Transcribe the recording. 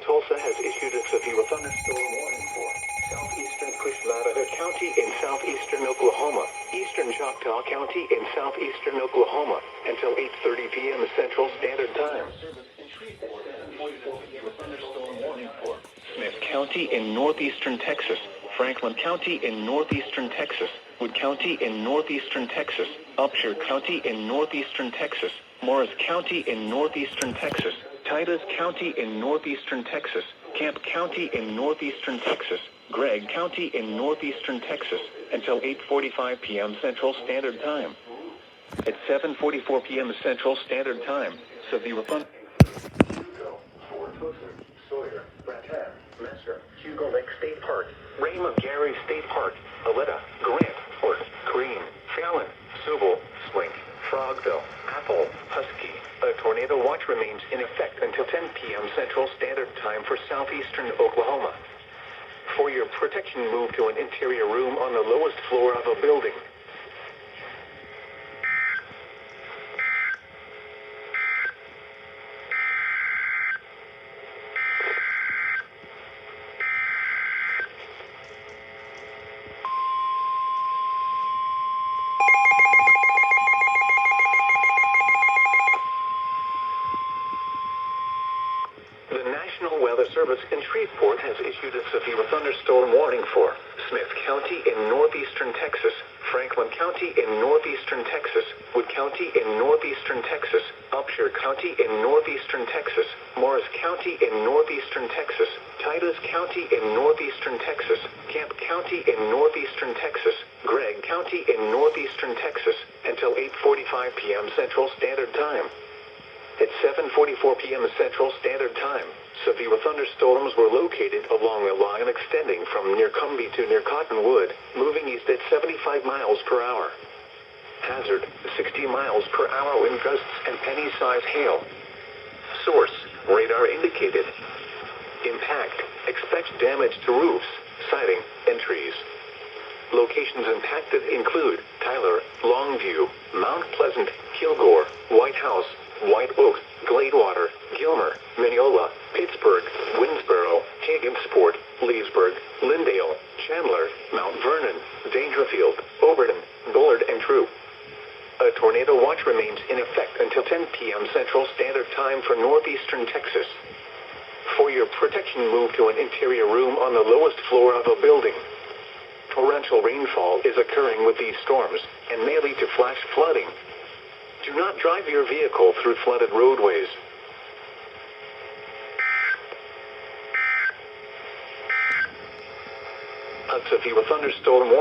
Tulsa has issued a severe thunderstorm warning for southeastern Pushmataha County in southeastern Oklahoma, eastern Choctaw County in southeastern Oklahoma, until 8:30 p.m. Central Standard Time. Thunderstorm warning for Smith County in northeastern Texas, Franklin County in northeastern Texas, Wood County in northeastern Texas, Upshur County in northeastern Texas, Morris County in northeastern Texas, Titus County in northeastern Texas, Camp County in northeastern Texas, Gregg County in northeastern Texas, until 8:45 p.m. Central Standard Time. At 7:44 p.m. Central Standard Time, severe thunder. Fort Tulsa, Sawyer, Bratan, Messer, Hugo Lake State Park, Raymond Gary State Park, Aletta, Grant, Fort, Green, Fallon, Sobel, Slink, Frogville, Apple, Husky. A tornado watch remains in effect until 10 p.m. Central Standard Time for southeastern Oklahoma. For your protection, move to an interior room on the lowest floor of a building. The National Weather Service in Shreveport has issued a severe thunderstorm warning for Smith County in northeastern Texas, Franklin County in northeastern Texas, Wood County in northeastern Texas, Upshur County in northeastern Texas, Morris County in northeastern Texas, Titus County in northeastern Texas, Camp County in northeastern Texas, Gregg County in northeastern Texas, until 8:45 p.m. Central Standard Time. At 7:44 p.m. Central Standard Time, severe thunderstorms were located along a line extending from near Cumbie to near Cottonwood, moving east at 75 miles per hour. Hazard, 60 miles per hour wind gusts and penny-size hail. Source, radar indicated. Impact, expect damage to roofs, siding, and trees. Locations impacted include Tyler, Longview, Mount Pleasant, Kilgore, White House, White Oak, Gladewater, Gilmer, Mineola, Pittsburgh, Winsboro, Higginsport, Leesburg, Lindale, Chandler, Mount Vernon, Dangerfield, Overton, Bullard, and True. A tornado watch remains in effect until 10 p.m. Central Standard Time for northeastern Texas. For your protection, move to an interior room on the lowest floor of a building. Torrential rainfall is occurring with these storms and may lead to flash flooding. Do not drive your vehicle through flooded roadways. A severe thunderstorm warning.